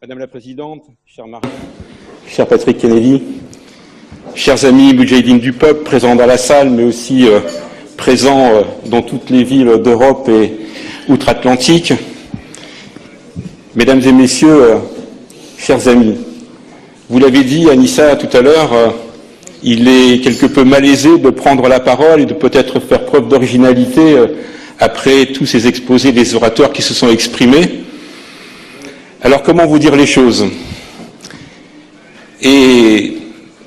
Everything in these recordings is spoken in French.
Madame la Présidente, chère Marie, cher Patrick Kennedy, chers amis Moudjahidines du peuple, présents dans la salle, mais aussi présents dans toutes les villes d'Europe et outre-Atlantique, Mesdames et Messieurs, chers amis, vous l'avez dit, Anissa, tout à l'heure, il est quelque peu malaisé de prendre la parole et de peut-être faire preuve d'originalité après tous ces exposés des orateurs qui se sont exprimés. Alors, comment vous dire les choses? Et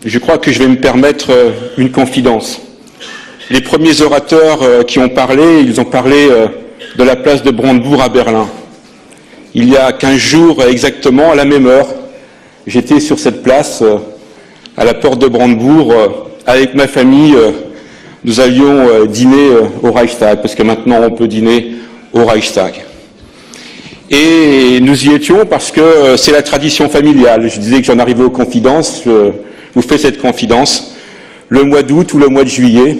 je crois que je vais me permettre une confidence. Les premiers orateurs qui ont parlé, ils ont parlé de la place de Brandebourg à Berlin. Il y a 15 jours exactement, à la même heure, j'étais sur cette place, à la porte de Brandebourg, avec ma famille. Nous allions dîner au Reichstag, parce que maintenant on peut dîner au Reichstag. Et nous y étions parce que c'est la tradition familiale. Je disais que j'en arrivais aux confidences, je vous fais cette confidence. Le mois d'août ou le mois de juillet,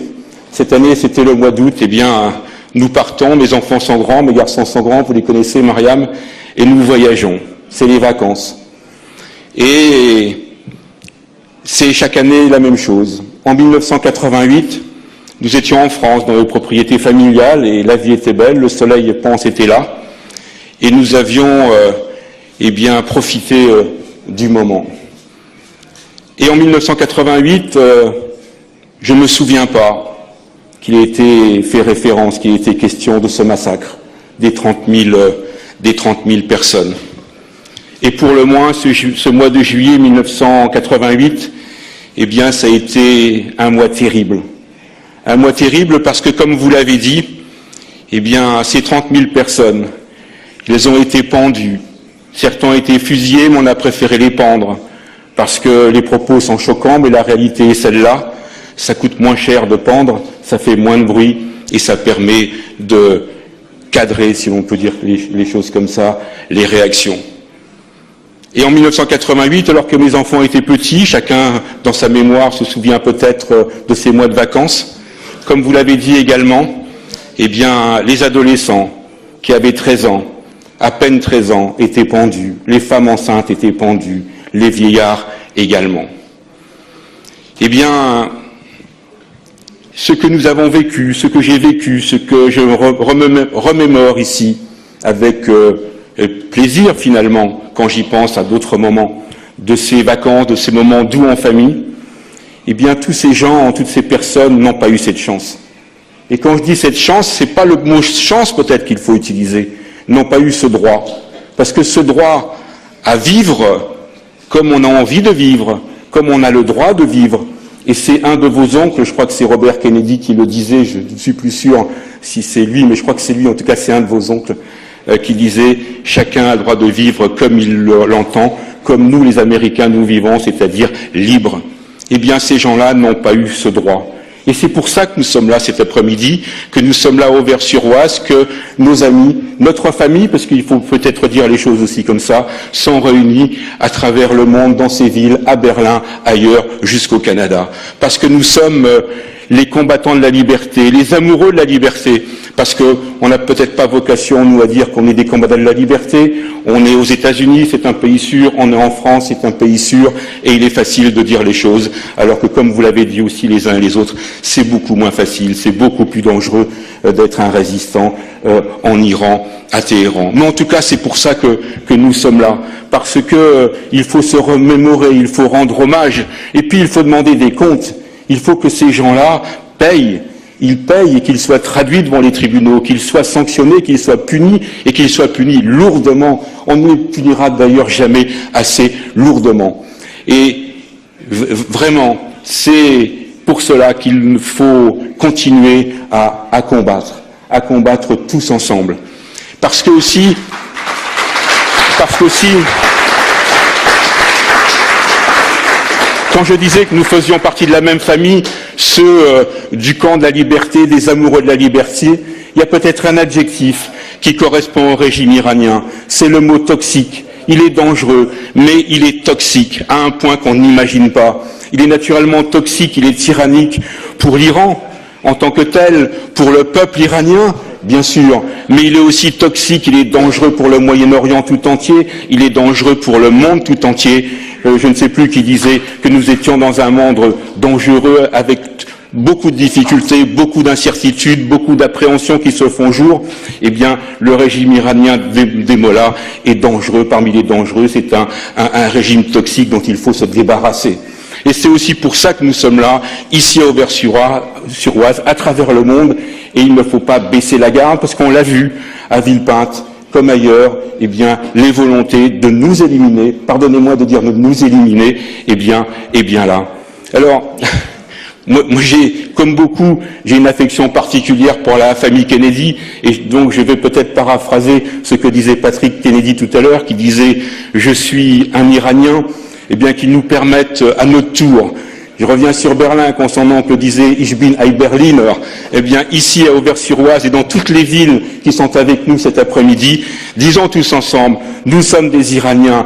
cette année c'était le mois d'août, eh bien nous partons, mes enfants sont grands, mes garçons sont grands, vous les connaissez, Mariam, et nous voyageons. C'est les vacances. Et c'est chaque année la même chose. En 1988, nous étions en France, dans les propriétés familiales, et la vie était belle, le soleil pense était là. Et nous avions profité du moment. Et en 1988, je ne me souviens pas qu'il ait été fait référence, qu'il ait été question de ce massacre des 30 000 personnes. Et pour le moins, ce mois de juillet 1988, eh bien, ça a été un mois terrible. Un mois terrible parce que, comme vous l'avez dit, eh bien, ces 30 000 personnes, ils ont été pendus. Certains ont été fusillés, mais on a préféré les pendre, parce que les propos sont choquants, mais la réalité est celle-là. Ça coûte moins cher de pendre, ça fait moins de bruit, et ça permet de cadrer, si l'on peut dire les choses comme ça, les réactions. Et en 1988, alors que mes enfants étaient petits, chacun dans sa mémoire se souvient peut-être de ces mois de vacances, comme vous l'avez dit également, eh bien, les adolescents qui avaient 13 ans, à peine 13 ans, étaient pendus, les femmes enceintes étaient pendues, les vieillards également. Eh bien, ce que nous avons vécu, ce que j'ai vécu, ce que je remémore ici, avec plaisir finalement, quand j'y pense à d'autres moments, de ces vacances, de ces moments doux en famille, eh bien, tous ces gens, toutes ces personnes n'ont pas eu cette chance. Et quand je dis cette chance, c'est pas le mot chance peut-être qu'il faut utiliser, n'ont pas eu ce droit. Parce que ce droit à vivre comme on a envie de vivre, comme on a le droit de vivre, et c'est un de vos oncles, je crois que c'est Robert Kennedy qui le disait, je ne suis plus sûr si c'est lui, mais je crois que c'est lui, en tout cas c'est un de vos oncles, qui disait « Chacun a le droit de vivre comme il l'entend, comme nous les Américains nous vivons, c'est-à-dire libres ». Eh bien ces gens-là n'ont pas eu ce droit. Et c'est pour ça que nous sommes là cet après-midi, que nous sommes là au Auvers-sur-Oise, que nos amis, notre famille, parce qu'il faut peut-être dire les choses aussi comme ça, sont réunis à travers le monde, dans ces villes, à Berlin, ailleurs, jusqu'au Canada. Parce que nous sommes les combattants de la liberté, les amoureux de la liberté, parce qu'on n'a peut-être pas vocation, nous, à dire qu'on est des combattants de la liberté. On est aux États-Unis, c'est un pays sûr, on est en France, c'est un pays sûr, et il est facile de dire les choses, alors que, comme vous l'avez dit aussi les uns et les autres, c'est beaucoup moins facile, c'est beaucoup plus dangereux d'être un résistant en Iran, à Téhéran. Mais en tout cas, c'est pour ça que nous sommes là, parce que il faut se remémorer, il faut rendre hommage, et puis il faut demander des comptes. Il faut que ces gens-là payent. Ils payent et qu'ils soient traduits devant les tribunaux, qu'ils soient sanctionnés, qu'ils soient punis et qu'ils soient punis lourdement. On ne les punira d'ailleurs jamais assez lourdement. Et vraiment, c'est pour cela qu'il faut continuer à combattre tous ensemble. Parce que aussi, quand je disais que nous faisions partie de la même famille, ceux du camp de la liberté, des amoureux de la liberté, il y a peut-être un adjectif qui correspond au régime iranien, c'est le mot toxique. Il est dangereux, mais il est toxique, à un point qu'on n'imagine pas. Il est naturellement toxique, il est tyrannique pour l'Iran en tant que tel, pour le peuple iranien, bien sûr, mais il est aussi toxique, il est dangereux pour le Moyen-Orient tout entier, il est dangereux pour le monde tout entier. Je ne sais plus qui disait que nous étions dans un monde dangereux avec beaucoup de difficultés, beaucoup d'incertitudes, beaucoup d'appréhensions qui se font jour. Eh bien, le régime iranien des mollahs est dangereux, parmi les dangereux, c'est un régime toxique dont il faut se débarrasser. Et c'est aussi pour ça que nous sommes là, ici à Auvers-sur-Oise, à travers le monde, et il ne faut pas baisser la garde, parce qu'on l'a vu à Villepinte, comme ailleurs, eh bien, les volontés de nous éliminer, pardonnez-moi de dire de nous éliminer, eh bien là. Alors, moi comme beaucoup, j'ai une affection particulière pour la famille Kennedy, et donc je vais peut-être paraphraser ce que disait Patrick Kennedy tout à l'heure, qui disait « Je suis un Iranien », eh bien, qu'ils nous permettent à notre tour. Je reviens sur Berlin, quand son oncle disait « Ich bin ein Berliner », eh bien, ici à Auvers-sur-Oise et dans toutes les villes qui sont avec nous cet après-midi, disons tous ensemble, nous sommes des Iraniens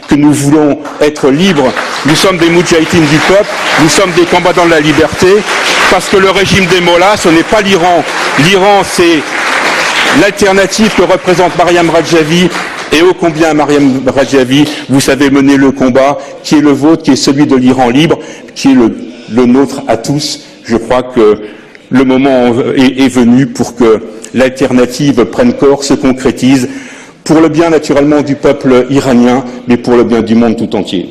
que nous voulons être libres, nous sommes des moudjahidines du peuple, nous sommes des combattants de la liberté, parce que le régime des mollahs, ce n'est pas l'Iran. L'Iran, c'est l'alternative que représente Mariam Rajavi. Et ô combien, Mariam Rajavi, vous savez mener le combat qui est le vôtre, qui est celui de l'Iran libre, qui est le nôtre à tous. Je crois que le moment est venu pour que l'alternative prenne corps, se concrétise, pour le bien naturellement du peuple iranien, mais pour le bien du monde tout entier.